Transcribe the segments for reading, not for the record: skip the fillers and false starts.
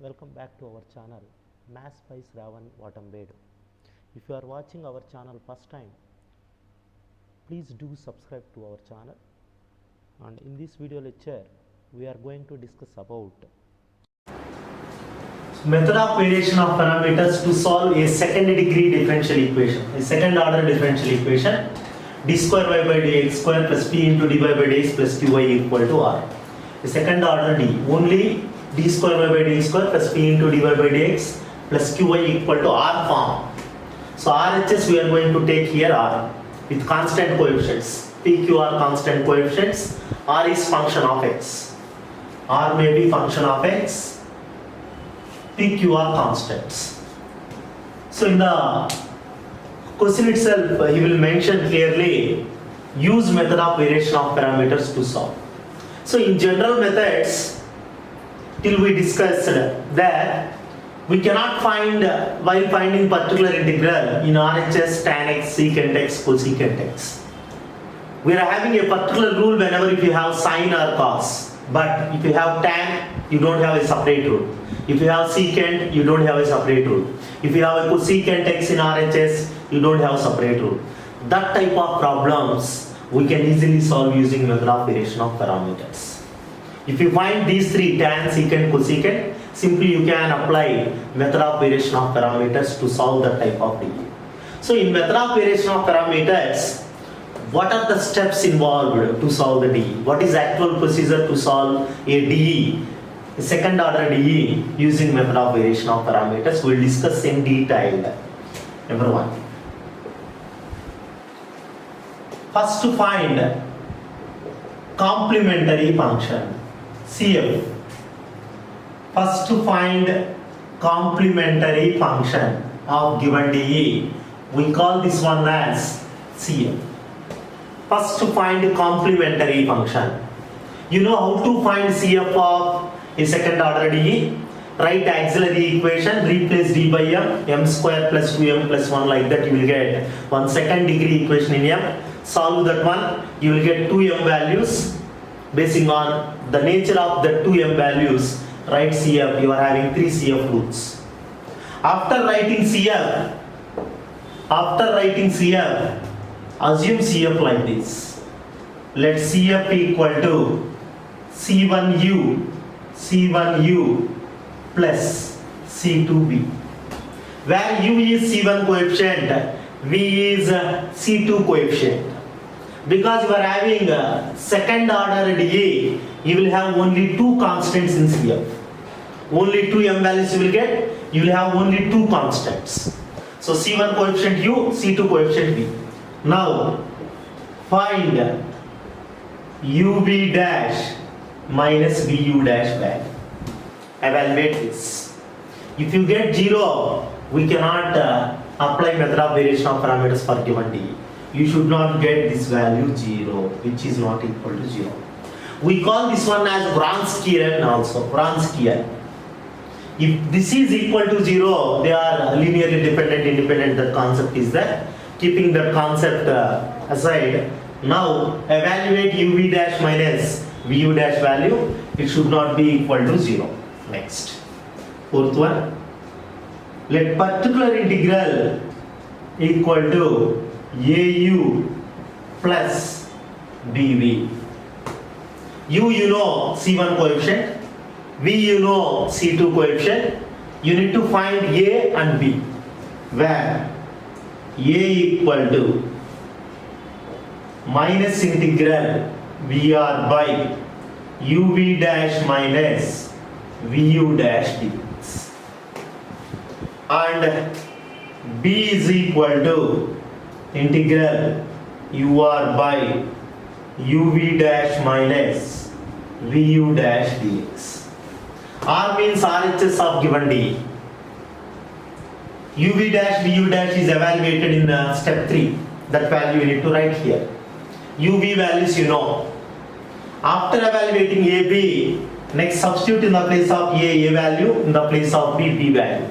Welcome back to our channel Maths by Sravan Vatambedu. If you are watching our channel first time, please do subscribe to our channel. And in this video lecture, we are going to discuss about method of variation of parameters to solve a second degree differential equation, a second order differential equation, d square y by dx square plus p into dy by dx plus qy equal to r. The second order d, only d square y by dx square plus p into dy by dx plus qy equal to r form. So RHS we are going to take here r with constant coefficients. P, Q are constant coefficients. R is function of x. R may be function of x. P, Q are constants. So in the question itself, he will mention clearly use method of variation of parameters to solve. So in general methods, till we discussed that we cannot find while finding particular integral in RHS tan x, secant x, cosecant x. We are having a particular rule whenever if you have sine or cos, but if you have tan, you don't have a separate rule. If you have secant, you don't have a separate rule. If you have a cosecant x in RHS, you don't have a separate rule. That type of problems we can easily solve using method of variation of parameters. If you find these three, tan, secant, cosecant, simply you can apply method of variation of parameters to solve that type of DE. So in method of variation of parameters, what are the steps involved to solve the DE? What is the actual procedure to solve a DE, a second order DE using method of variation of parameters? We will discuss in detail. Number one. First to find complementary function, CF. First to find complementary function of given DE, we call this one as CF. First to find complementary function. You know how to find CF of a second order DE? Write auxiliary equation, replace d by m square plus 2m plus 1, like that you will get one second degree equation in m. Solve that one, you will get 2m values. Basing on the nature of the 2m values, write CF, you are having 3 CF roots. After writing CF, assume CF like this. Let CF equal to C1U plus C2B, where U is C1 coefficient, V is C2 coefficient. Because you are having a second order DE, you will have only two constants in CF. Only two m values you will get, you will have only two constants. So C1 coefficient U, C2 coefficient V. Now find UV dash minus VU dash value. Evaluate this. If you get 0, we cannot apply method of variation of parameters for given DE. You should not get this value 0, which is not equal to 0. We call this one as Wronskian also, Wronskian. If this is equal to 0, they are linearly dependent, independent, that concept is there. Keeping that concept aside, now evaluate UV dash minus VU dash value, it should not be equal to 0. Next, fourth one, let particular integral equal to AU plus BV. U you know C1 coefficient, V you know C2 coefficient. You need to find A and B, where A equal to minus integral VR by UV dash minus VU dash dx, and B is equal to integral UR by UV dash minus VU dash dx. R means RHS of given DE. UV dash VU dash is evaluated in step 3. That value you need to write here. UV values you know. After evaluating AB, next substitute in the place of A value, in the place of B value.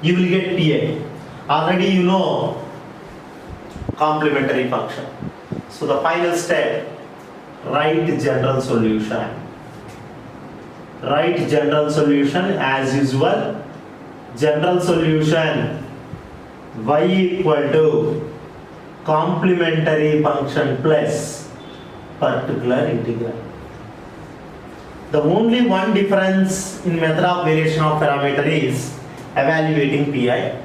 You will get PA. Already you know complementary function. So the final step, write general solution. Write general solution as usual. General solution y equal to complementary function plus particular integral. The only one difference in method of variation of parameter is evaluating pi,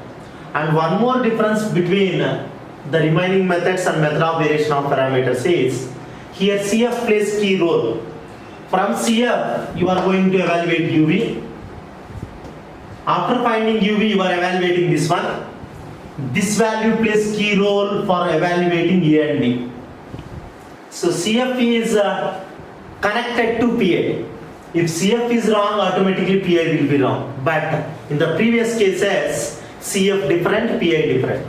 and one more difference between the remaining methods and method of variation of parameters is here CF plays key role. From CF you are going to evaluate UV. After finding UV you are evaluating this one. This value plays key role for evaluating A and B. So CF is connected to PI. If CF is wrong, automatically PI will be wrong. But in the previous cases, CF different, PI different.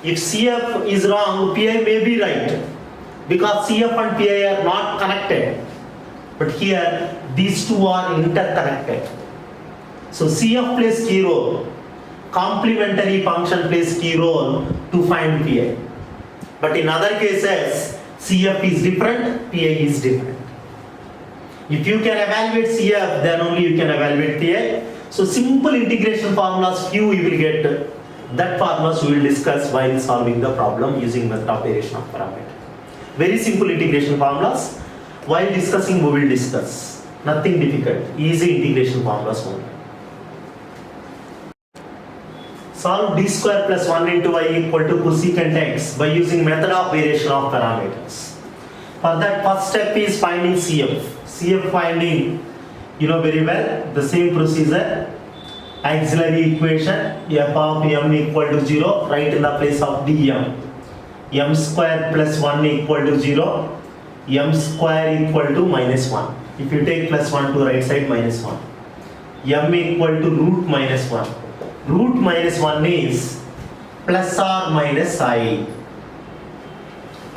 If CF is wrong, PI may be right, because CF and PI are not connected. But here, these two are interconnected. So CF plays key role. Complementary function plays key role to find PI. But in other cases, CF is different, PI is different. If you can evaluate CF, then only you can evaluate PI. So simple integration formulas few you will get. That formulas we will discuss while solving the problem using method of variation of parameter. Very simple integration formulas. While discussing, we will discuss. Nothing difficult. Easy integration formulas only. Solve d square plus 1 into y equal to cosecant x by using method of variation of parameters. For that, first step is finding CF. CF finding, you know very well, the same procedure. Auxiliary equation, f of m equal to 0, write in the place of dm. M square plus 1 equal to 0, m square equal to minus 1. If you take plus 1 to right side, minus 1. M equal to root minus 1. Root minus 1 is plus or minus I.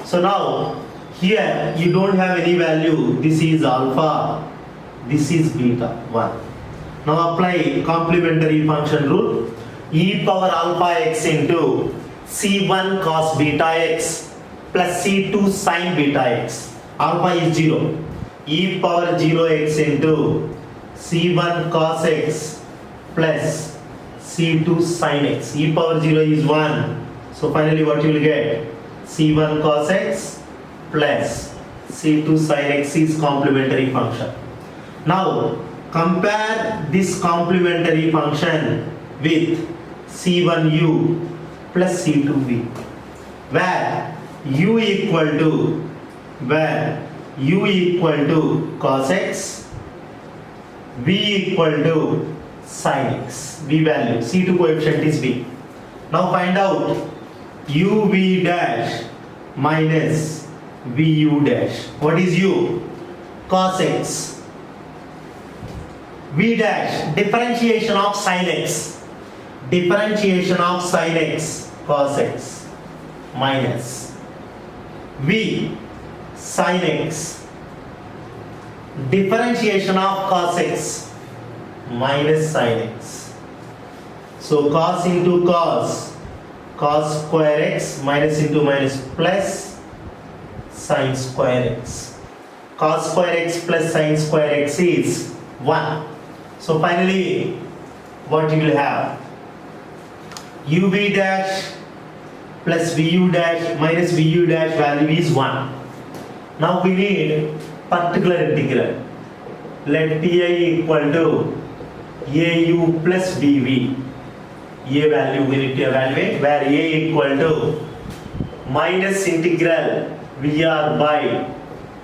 So now, here you don't have any value. This is alpha, this is beta, 1. Now apply complementary function rule. E power alpha x into C1 cos beta x plus C2 sin beta x. Alpha is 0. E power 0x into C1 cos x plus C2 sin x. E power 0 is 1. So finally what you will get? C1 cos x plus C2 sin x is complementary function. Now compare this complementary function with C1u plus C2v, where u equal to cos x, v equal to sin x, v value, C2 coefficient is v. Now find out uv dash minus vu dash. What is u? Cos x. V dash, differentiation of sin x. Differentiation of sin x, cos x, minus v sin x. Differentiation of cos x, minus sin x. So cos into cos, cos square x, minus into minus plus sin square x. Cos square x plus sin square x is 1. So finally, what you will have? uv dash plus vu dash minus vu dash value is 1. Now we need particular integral. Let pi equal to au plus bv. A value we need to evaluate, where a equal to minus integral vr by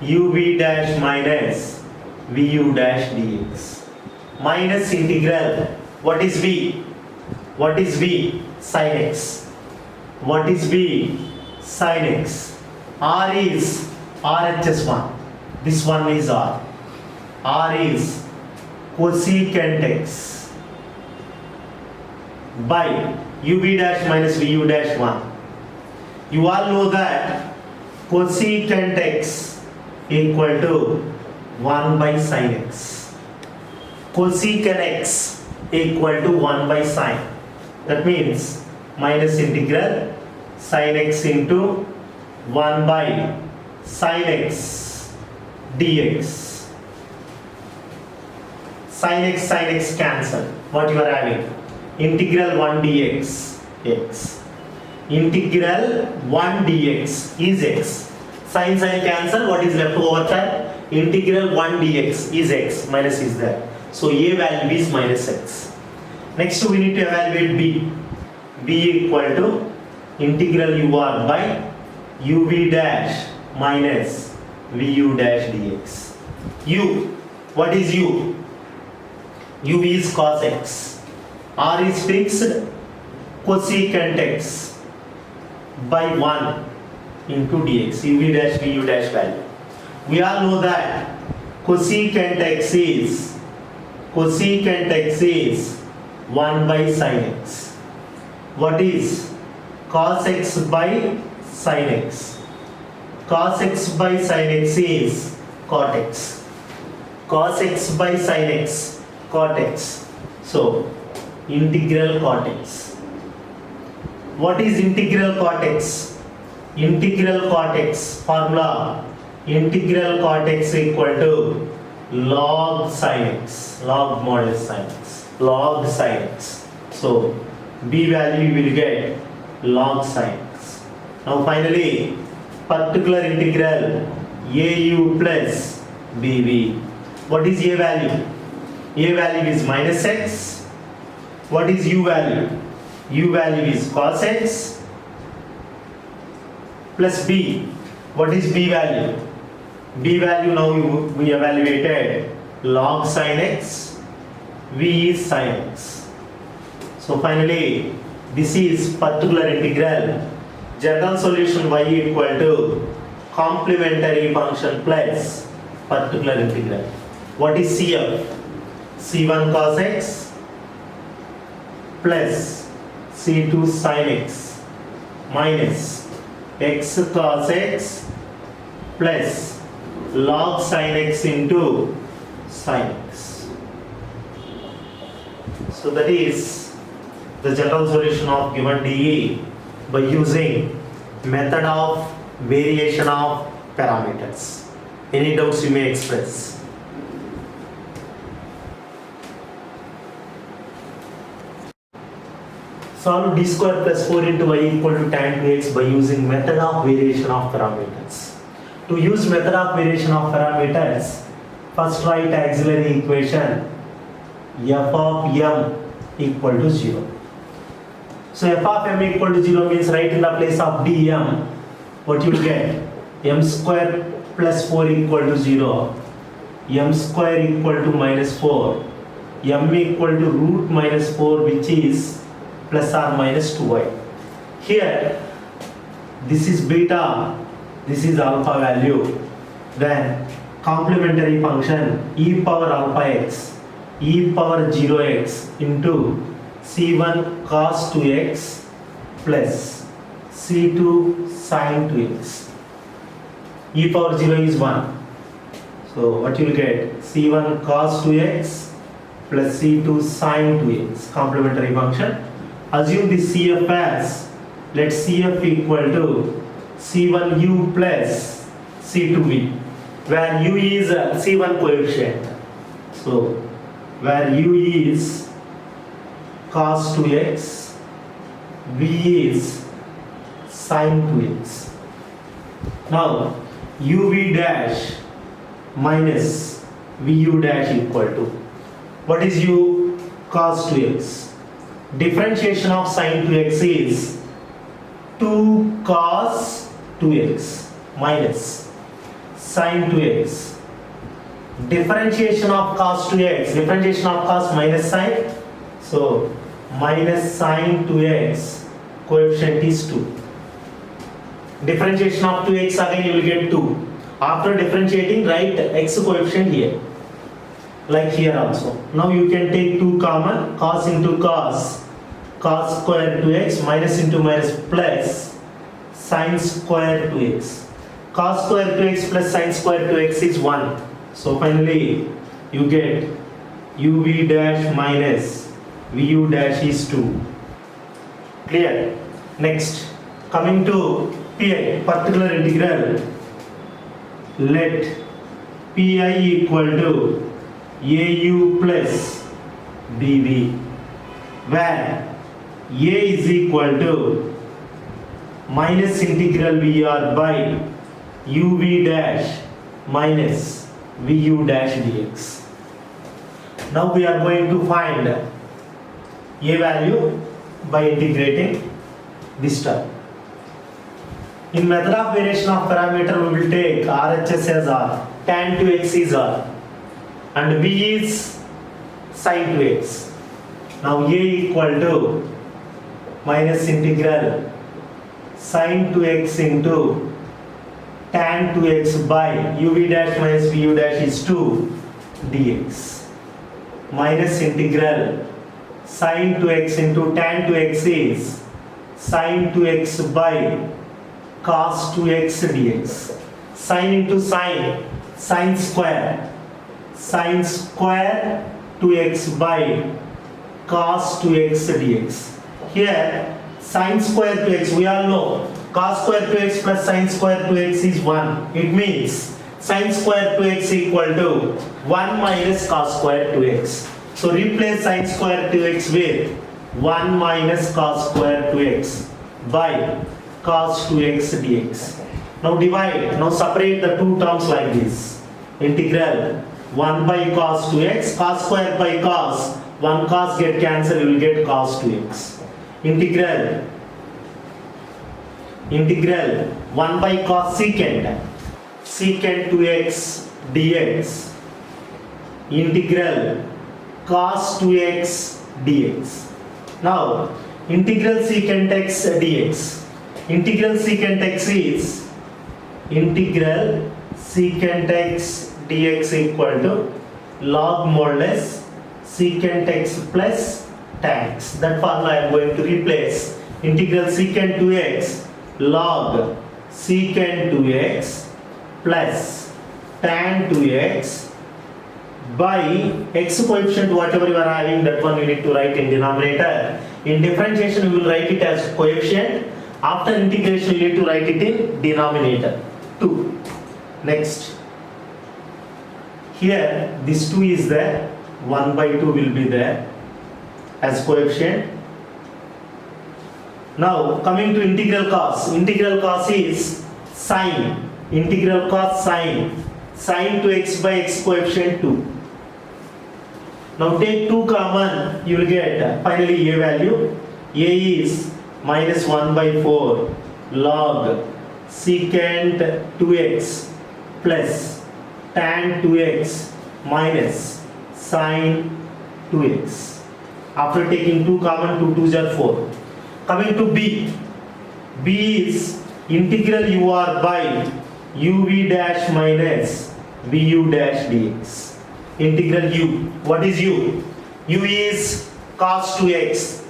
uv dash minus vu dash dx. Minus integral, what is v? What is v? Sin x. What is v? Sin x. R is RHS 1. This one is R. R is cosecant x by uv dash minus vu dash 1. You all know that cosecant x equal to 1 by sin x. Cosecant x equal to 1 by sin. That means minus integral sin x into 1 by sin x dx. sin x cancel. What you are having? Integral 1 dx x. Integral 1 dx is x. Sin cancel. What is left over there? Integral 1 dx is x. Minus is there. So a value is minus x. Next we need to evaluate b. b equal to integral ur by uv dash minus vu dash dx. U. What is u? u is cos x. R is fixed. Cosecant x by 1 into dx. uv dash vu dash value. We all know that cosecant x is 1 by sin x. What is cos x by sin x? Cos x by sin x is cot x. Cos x by sin x, cot x. So, integral cot x. What is integral cot x? Integral cot x formula. Integral cot x equal to log sin x. Log modulus sin x. Log sin x. So, b value you will get log sin x. Now finally, particular integral au plus bv. What is a value? A value is minus x. What is u value? U value is cos x plus b. What is b value? B value now we evaluated log sin x. V is sin x. So finally, this is particular integral. General solution y equal to complementary function plus particular integral. What is CF? C1 cos x plus C2 sin x minus x cos x plus log sin x into sin x. So that is the general solution of given DE by using method of variation of parameters. Any doubts you may express. Solve d square plus 4 into y equal to tan 2x by using method of variation of parameters. To use method of variation of parameters, first write auxiliary equation f of m equal to 0. So f of m equal to 0 means write in the place of dm, what you will get? M square plus 4 equal to 0, m square equal to minus 4, m equal to root minus 4, which is plus or minus 2y. Here, this is beta, this is alpha value. Then complementary function e power alpha x, e power 0x into c1 cos 2x plus c2 sin 2x. E power 0 is 1. So what you will get? c1 cos 2x plus c2 sin 2x. Complementary function. Assume this CF as, let CF equal to C1u plus C2v, where u is C1 coefficient. So, where u is cos 2x, v is sin 2x. Now, uv dash minus vu dash equal to, what is u? Cos 2x. Differentiation of sin 2x is 2 cos 2x minus sin 2x. Differentiation of cos 2x, differentiation of cos minus sin. So minus sin 2x, coefficient is 2. Differentiation of 2x, again you will get 2. After differentiating, write x coefficient here. Like here also. Now you can take 2 common, cos into cos, cos square 2x minus into minus plus sin square 2x. Cos square 2x plus sin square 2x is 1. So finally you get uv dash minus vu dash is 2. Clear? Next, coming to pi, particular integral, let pi equal to AU plus BB, where A is equal to minus integral VR by UV dash minus VU dash dx. Now we are going to find A value by integrating this term. In method of variation of parameter, we will take RHS as R, tan to x is R, and V is sin to x. Now A equal to minus integral sin to x into tan to x by UV dash minus VU dash is 2 dx, minus integral sin to x into tan to x is sin to x by cos to x dx. Sin into sin, sin square to x by cos to x dx. Here sin square to x, we all know cos square to x plus sin square to x is 1. It means sin square to x equal to 1 minus cos square to x. So replace sin square to x with 1 minus cos square to x by cos to x dx. Now divide, now separate the two terms like this. Integral 1 by cos to x, cos square by cos, 1 cos get cancelled, you will get cos to x. Integral 1 by cos secant to x dx, integral cos to x dx. Now integral secant x dx. Integral secant x is integral secant x dx equal to log modulus secant x plus tan x. That formula I am going to replace. Integral secant to x log secant to x plus tan to x by x coefficient, whatever you are having, that one you need to write in denominator. In differentiation you will write it as coefficient. After integration you need to write it in denominator 2. Next, here this 2 is there, 1 by 2 will be there as coefficient. Now coming to integral cos is sin, integral cos sin to x by x coefficient 2. Now take 2 common, you will get finally A value. A is minus 1 by 4 log secant 2x plus tan 2x minus sin 2x. After taking 2 common, 2 2s are 4. Coming to B is integral UR by UV dash minus VU dash dx. Integral U. What is U? U is cos 2x.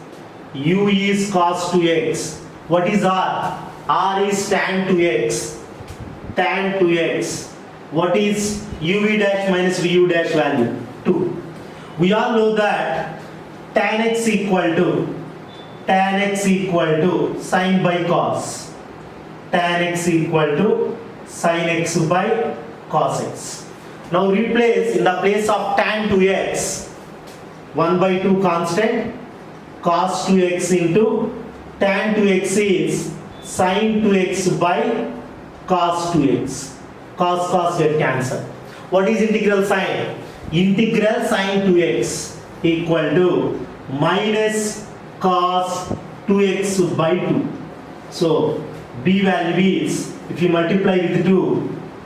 U is cos 2x. What is R? R is tan 2x. Tan 2x. What is UV dash minus VU dash value? 2. We all know that tan x equal to sin by cos. Tan x equal to sin x by cos x. Now replace in the place of tan 2x 1 by 2 constant, cos 2x into tan 2x is sin 2x by cos 2x. Cos get cancelled. What is integral sin? Integral sin 2x equal to minus cos 2x by 2. So B value is, if you multiply with 2,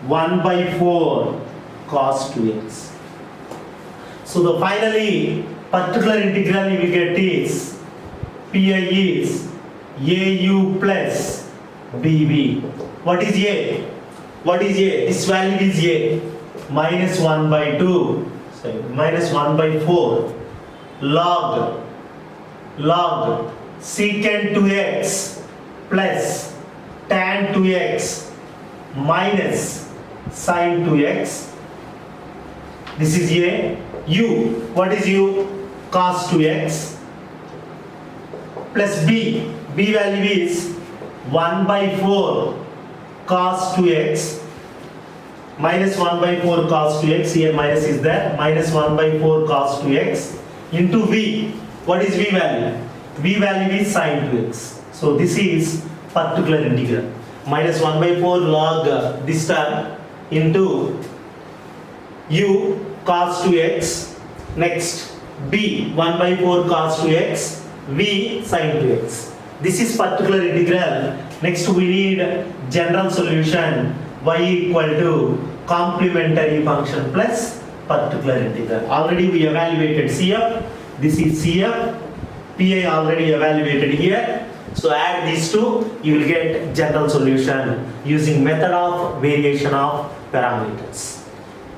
1 by 4 cos 2x. So the finally particular integral you will get is PI is AU plus BB. What is A? What is A? This value is A. Minus 1 by 2. Sorry, minus 1 by 4 log secant 2x plus tan 2x minus sin 2x. This is A. U. What is U? Cos 2x plus B. B value is 1 by 4 cos 2x minus 1 by 4 cos 2x, here minus is there, minus 1 by 4 cos 2x into v. What is v value? V value is sin 2x. So this is particular integral. Minus 1 by 4 log this term into u cos 2x. Next b 1 by 4 cos 2x, v sin 2x. This is particular integral. Next we need general solution y equal to complementary function plus particular integral. Already we evaluated CF. This is CF. PI already evaluated here. So add these two, you will get general solution using method of variation of parameters.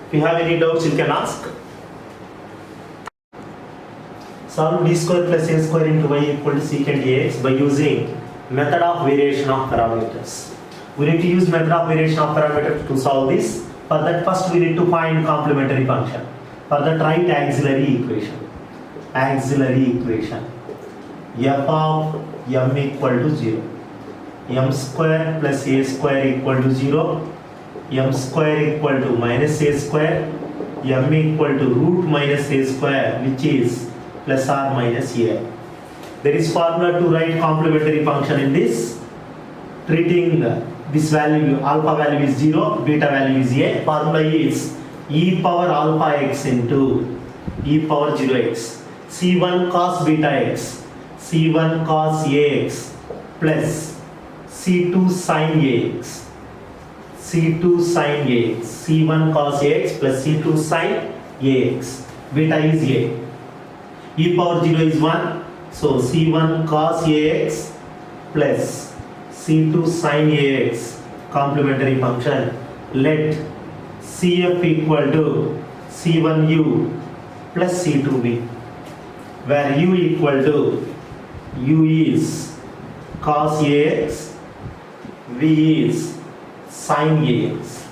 If you have any doubts, you can ask. Solve d square plus a square into y equal to secant ax by using method of variation of parameters. We need to use method of variation of parameters to solve this. For that, first we need to find complementary function. For that, write auxiliary equation. Auxiliary equation. F of m equal to 0. M square plus a square equal to 0. M square equal to minus a square. M equal to root minus a square, which is plus or minus a. There is formula to write complementary function in this. Treating this value, alpha value is 0, beta value is a. Formula is e power alpha x into e power 0x. C1 cos beta x, C1 cos ax plus C2 sin ax. C2 sin ax. C1 cos ax plus C2 sin ax. Beta is a. E power 0 is 1. So C1 cos ax plus C2 sin ax, complementary function. Let CF equal to C1u plus C2v, where u equal to u is cos ax, v is sin ax.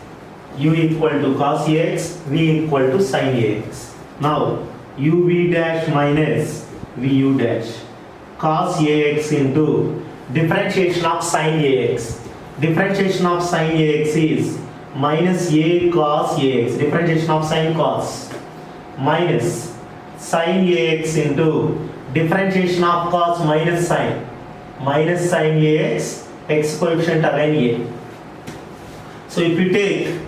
U equal to cos ax, v equal to sin ax. Now uv dash minus vu dash, cos ax into differentiation of sin ax. Differentiation of sin ax is minus a cos ax, differentiation of sin cos, minus sin ax into differentiation of cos minus sin ax, x coefficient again a. So if you take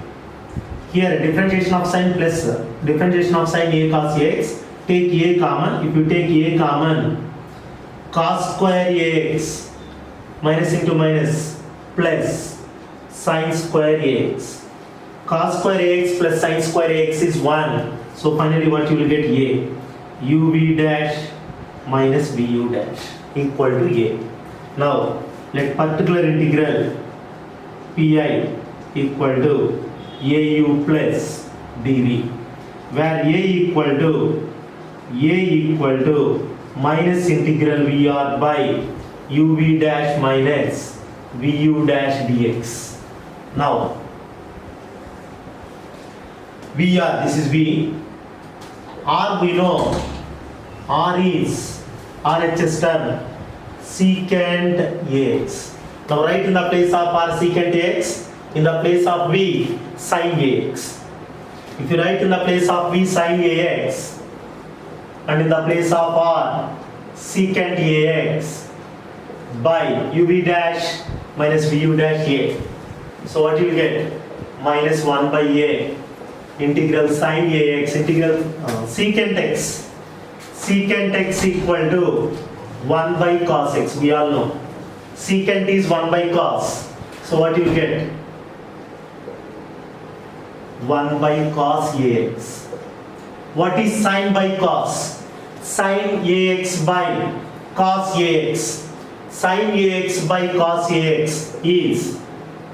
here differentiation of sin plus differentiation of sin a cos ax, take a common. If you take a common, cos square ax minus into minus plus sin square ax. Cos square ax plus sin square ax is 1. So finally what you will get a. uv dash minus vu dash equal to a. Now let particular integral pi equal to au plus dv, where a equal to minus integral vr by uv dash minus vu dash dx. Now vr, this is v. R we know, R is RHS term secant ax. Now write in the place of R secant ax, in the place of v sin ax. If you write in the place of v sin ax and in the place of R secant ax by uv dash minus vu dash a. So what you will get? Minus 1 by a integral sin ax, integral secant x. Secant x equal to 1 by cos x. We all know secant is 1 by cos. So what you will get? 1 by cos ax. What is sin by cos? Sin ax by cos ax. Sin ax by cos ax is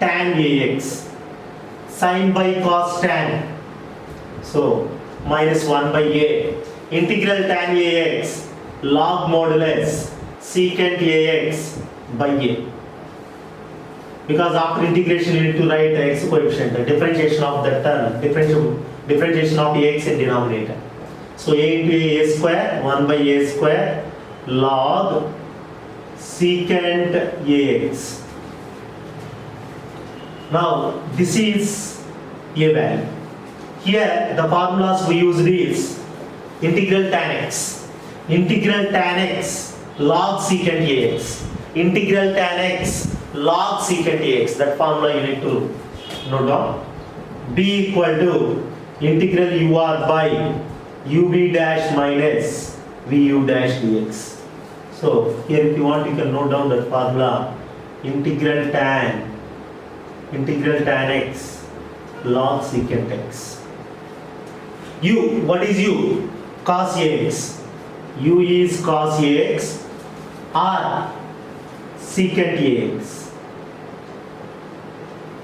tan ax. Sin by cos tan. So minus 1 by a. Integral tan ax log modulus secant ax by a. Because after integration you need to write the x coefficient, the differentiation of that term, differentiation of ax in denominator. So a into a square, 1 by a square log secant ax. Now this is a value. Here the formulas we used is integral tan x log secant ax, integral tan x log secant ax. That formula you need to note down. B equal to integral ur by ub dash minus vu dash dx. So here if you want you can note down that formula, integral tan x log secant x. U, what is u? Cos ax. U is cos ax or secant ax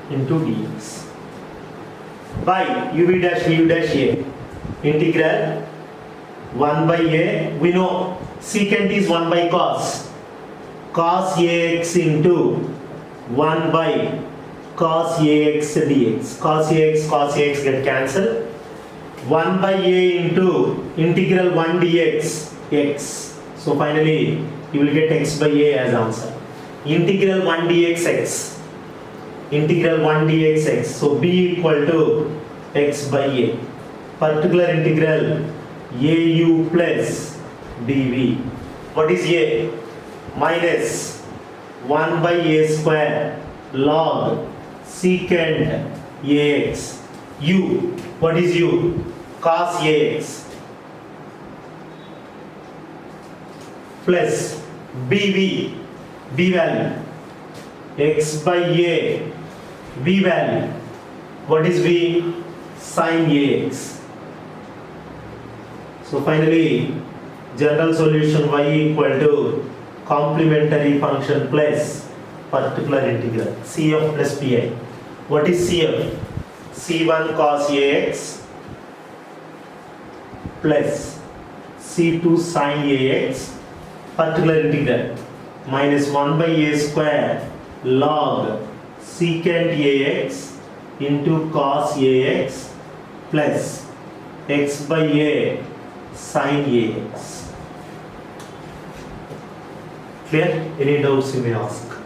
into dx by uv dash vu dash a. Integral 1 by a, we know secant is 1 by cos ax into 1 by cos ax dx. Cos ax get cancelled. 1 by a into integral 1 dx x. So finally you will get x by a as answer. Integral 1 dx x. Integral 1 dx x. So b equal to x by a. Particular integral au plus dv. What is a? Minus 1 by a square log secant ax. U, what is u? Cos ax plus bv, b value, x by a, v value, what is v? Sin ax. So finally general solution y equal to complementary function plus particular integral cf plus pi. What is cf? C1 cos ax plus C2 sin ax, particular integral minus 1 by a square log secant ax into cos ax plus x by a sin ax. Clear? Any doubts you may ask.